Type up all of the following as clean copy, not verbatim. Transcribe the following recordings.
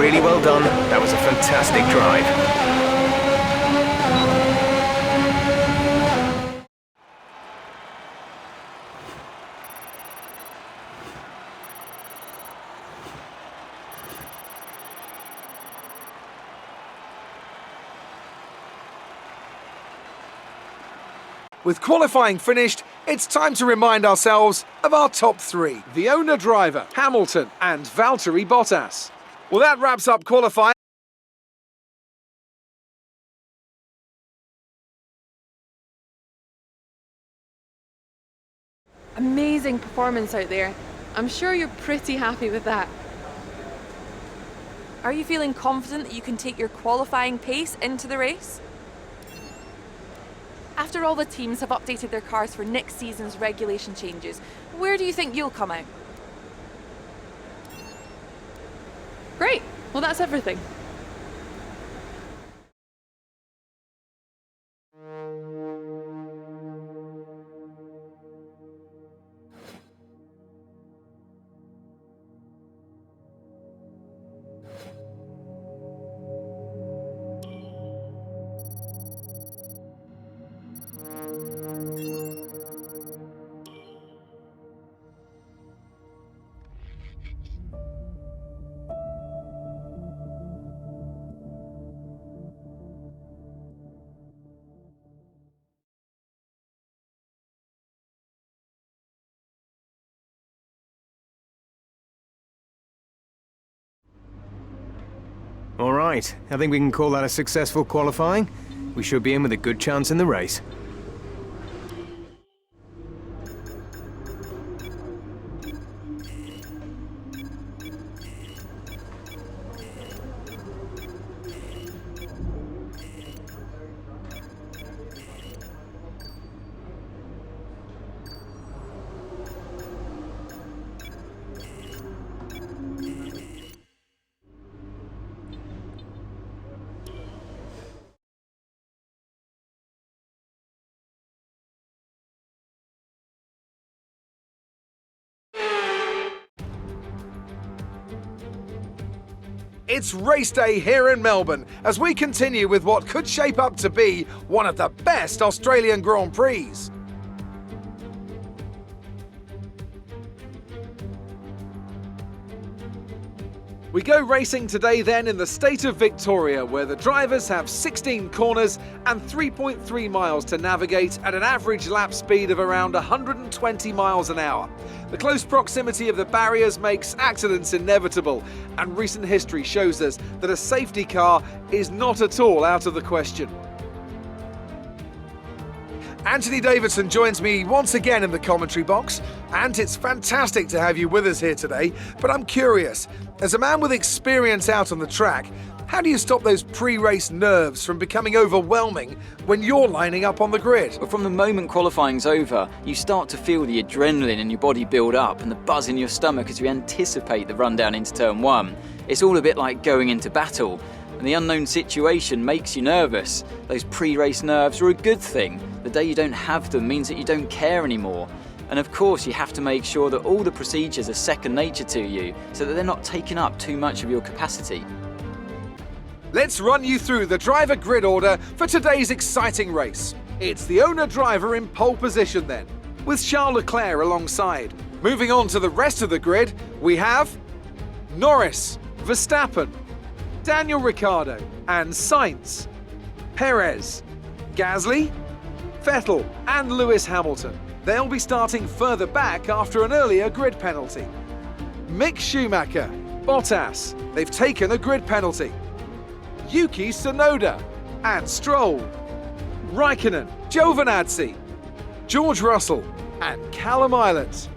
really well done. That was a fantastic drive. With qualifying finished, it's time to remind ourselves of our top three. The owner-driver, Hamilton, and Valtteri Bottas. Well, that wraps up qualifying. Amazing performance out there. I'm sure you're pretty happy with that. Are you feeling confident that you can take your qualifying pace into the race? After all the teams have updated their cars for next season's regulation changes, where do you think you'll come out? Great. Well, that's everything. All right, I think we can call that a successful qualifying. We should be in with a good chance in the race. It's race day here in Melbourne as we continue with what could shape up to be one of the best Australian Grand Prix. We go racing today then in the state of Victoria, where the drivers have 16 corners and 3.3 miles to navigate at an average lap speed of around 120 miles an hour. The close proximity of the barriers makes accidents inevitable, and recent history shows us that a safety car is not at all out of the question. Anthony Davidson joins me once again in the commentary box, and it's fantastic to have you with us here today. But I'm curious, as a man with experience out on the track, how do you stop those pre-race nerves from becoming overwhelming when you're lining up on the grid? Well, from the moment qualifying's over, you start to feel the adrenaline in your body build up and the buzz in your stomach as you anticipate the run down into turn one. It's all a bit like going into battle, and the unknown situation makes you nervous. Those pre-race nerves are a good thing. The day you don't have them means that you don't care anymore. And of course, you have to make sure that all the procedures are second nature to you, so that they're not taking up too much of your capacity. Let's run you through the driver grid order for today's exciting race. It's the owner-driver in pole position then, with Charles Leclerc alongside. Moving on to the rest of the grid, we have Norris, Verstappen, Daniel Ricciardo and Sainz, Perez, Gasly, Vettel and Lewis Hamilton. They'll be starting further back after an earlier grid penalty. Mick Schumacher, Bottas, they've taken a grid penalty. Yuki Tsunoda and Stroll, Raikkonen, Giovinazzi, George Russell and Callum Islet.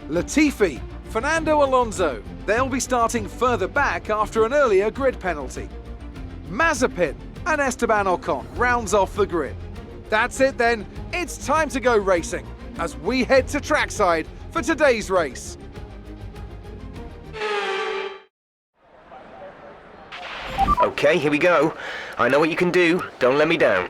Latifi, Fernando Alonso, they'll be starting further back after an earlier grid penalty. Mazepin and Esteban Ocon rounds off the grid. That's it then, it's time to go racing as we head to trackside for today's race. Okay, here we go. I know what you can do. Don't let me down.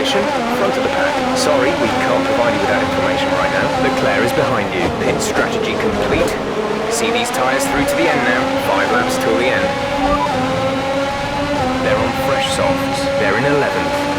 position, front of the pack. Sorry, we can't provide you with that information right now. Leclerc is behind you. Pit strategy complete. See these tyres through to the end now. 5 laps till the end. They're on fresh softs. They're in 11th.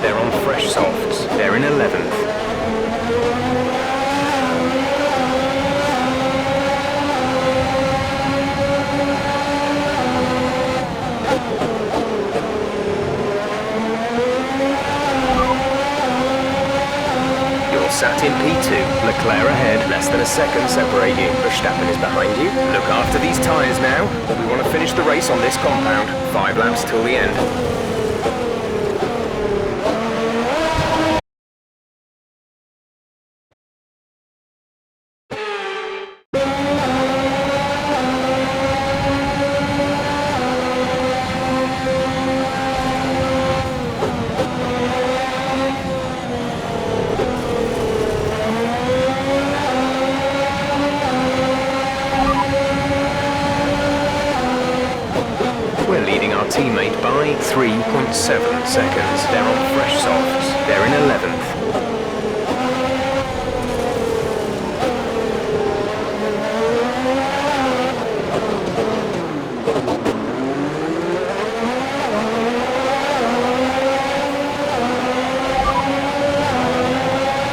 They're on fresh softs. They're in 11th. Sat in P2, Leclerc ahead, less than a second separate you. Verstappen is behind you. Look after these tyres now. We want to finish the race on this compound. 5 laps till the end. Teammate by 3.7 seconds. They're on fresh softs. They're in 11th.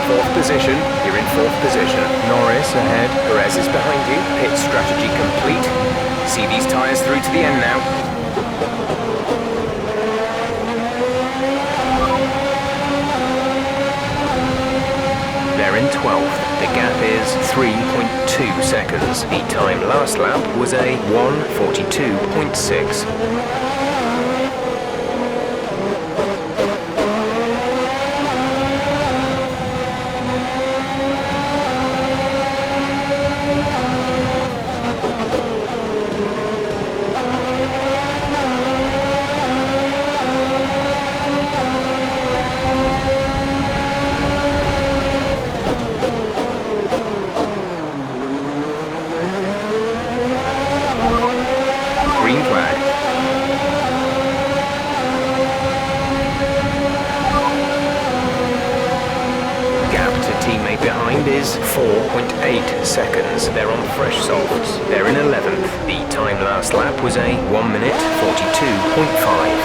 Fourth position. You're in fourth position. Norris ahead. Perez is behind you. Pit strategy complete. See these tyres through to the end now. They're in 12th. The gap is 3.2 seconds. The time last lap was a 1:42.6. Is 4.8 seconds. They're on fresh softs. They're in 11th. The time last lap was a 1:42.5.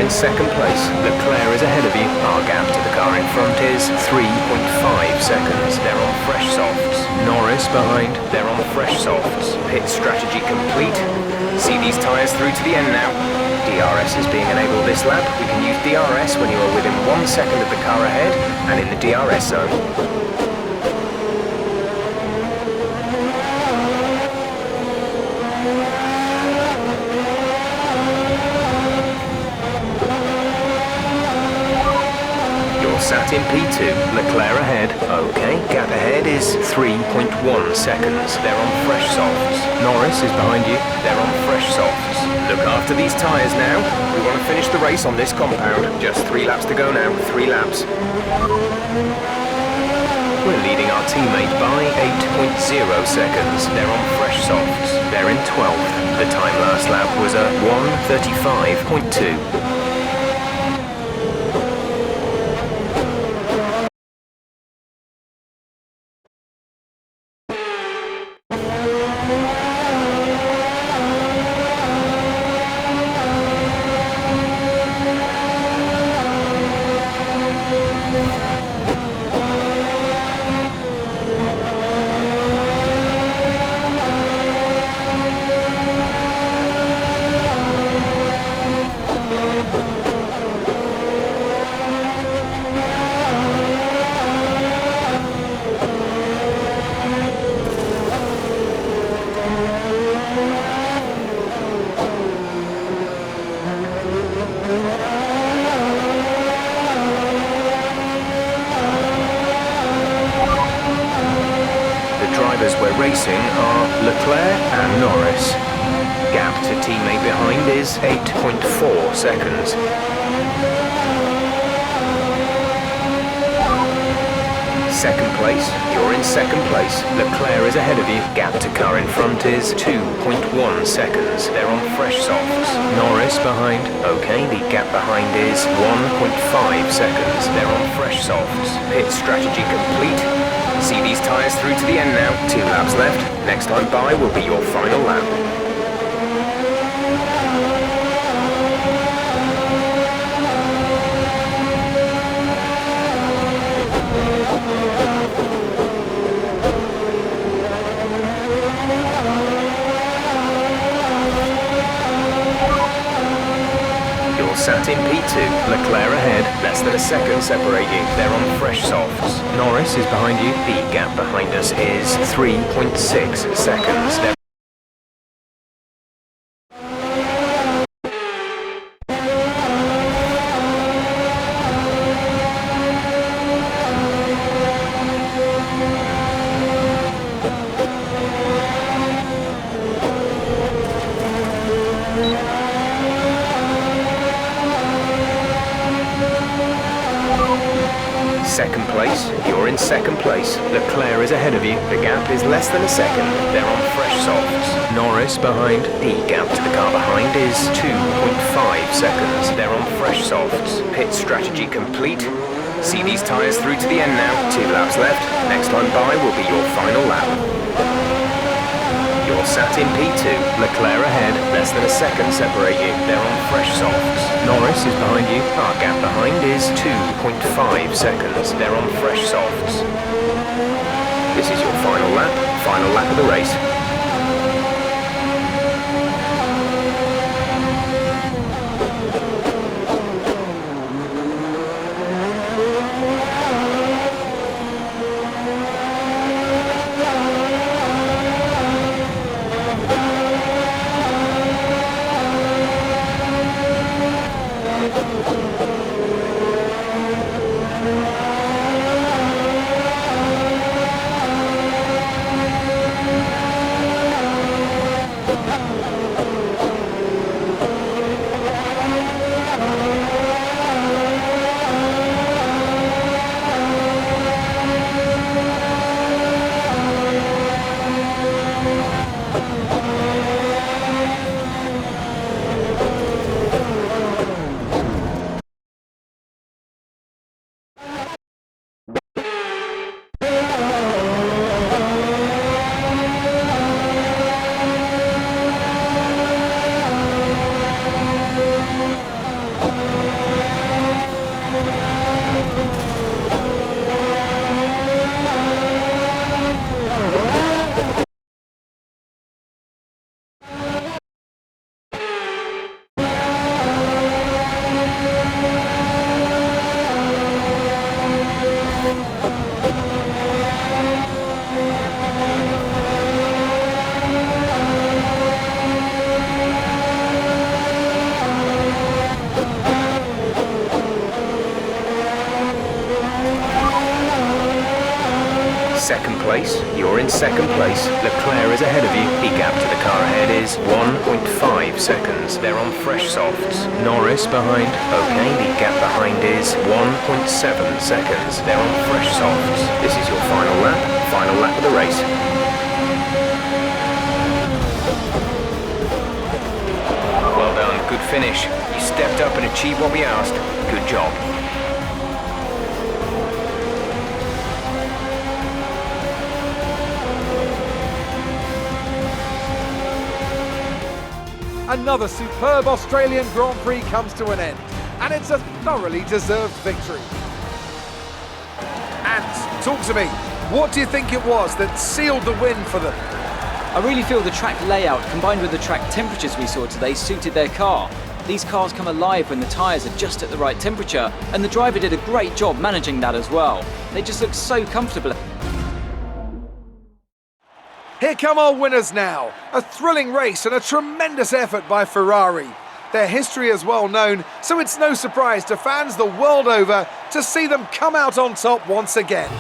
Second place. Leclerc is ahead of you. Our gap to the car in front is 3.5 seconds. They're on fresh softs. Norris behind. They're on fresh softs. Pit strategy complete. See these tyres through to the end now. DRS is being enabled this lap. We can use DRS when you are within 1 second of the car ahead and in the DRS zone. Sat in P2, Leclerc ahead. Okay, gap ahead is 3.1 seconds. They're on fresh softs. Norris is behind you. They're on fresh softs. Look after these tyres now. We want to finish the race on this compound. Just 3 laps to go now. 3 laps. We're leading our teammate by 8.0 seconds. They're on fresh softs. They're in 12th. The time last lap was a 1:35.2. drivers we're racing are Leclerc and Norris. Gap to teammate behind is 8.4 seconds. Second place, you're in second place. Leclerc is ahead of you. Gap to car in front is 2.1 seconds. They're on fresh softs. Norris behind. Okay, the gap behind is 1.5 seconds. They're on fresh softs. Pit strategy complete. See these tyres through to the end now. 2 laps left. Next time by will be your final lap. Sat in P2, Leclerc ahead, less than a second separate you. They're on fresh softs. Norris is behind you. The gap behind us is 3.6 seconds. They're second place, you're in second place. Leclerc is ahead of you. The gap is less than a second. They're on fresh softs. Norris behind. The gap to the car behind is 2.5 seconds. They're on fresh softs. Pit strategy complete. See these tyres through to the end now. 2 laps left. Next time by will be your final lap. You're sat in P2. Leclerc ahead. Less than a second separate you. They're on fresh softs. Norris is behind you. Our gap behind is 2.5 seconds. They're on fresh softs. This is your final lap of the race. Second place, you're in second place. Leclerc is ahead of you. The gap to the car ahead is 1.5 seconds. They're on fresh softs. Norris behind. Okay, the gap behind is 1.7 seconds. They're on fresh softs. This is your final lap of the race. Well done, good finish. You stepped up and achieved what we asked. Good job. Another superb Australian Grand Prix comes to an end, and it's a thoroughly deserved victory. And talk to me, what do you think it was that sealed the win for them? I really feel the track layout combined with the track temperatures we saw today suited their car. These cars come alive when the tyres are just at the right temperature, and the driver did a great job managing that as well. They just look so comfortable. Here come our winners now. A thrilling race and a tremendous effort by Ferrari. Their history is well known, so it's no surprise to fans the world over to see them come out on top once again.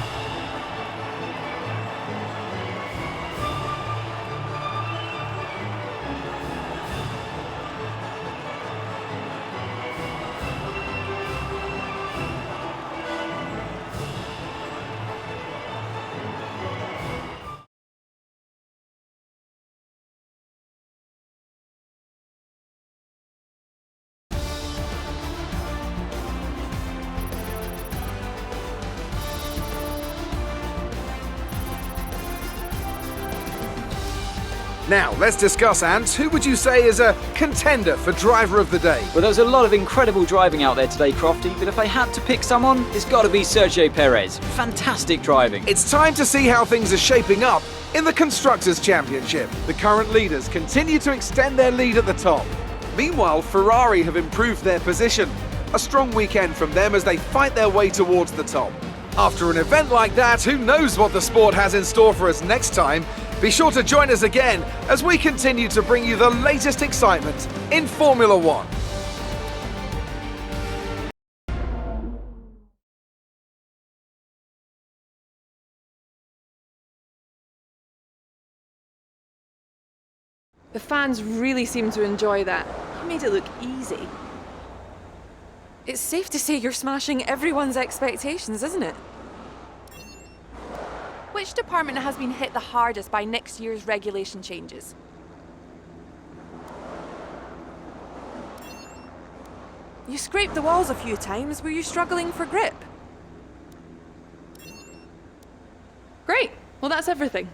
Now, let's discuss, Ant. Who would you say is a contender for Driver of the Day? Well, there was a lot of incredible driving out there today, Crofty, but if I had to pick someone, it's got to be Sergio Perez. Fantastic driving. It's time to see how things are shaping up in the Constructors' Championship. The current leaders continue to extend their lead at the top. Meanwhile, Ferrari have improved their position. A strong weekend from them as they fight their way towards the top. After an event like that, who knows what the sport has in store for us next time? Be sure to join us again as we continue to bring you the latest excitement in Formula One. The fans really seem to enjoy that. You made it look easy. It's safe to say you're smashing everyone's expectations, isn't it? Which department has been hit the hardest by next year's regulation changes? You scraped the walls a few times. Were you struggling for grip? Great. Well, that's everything.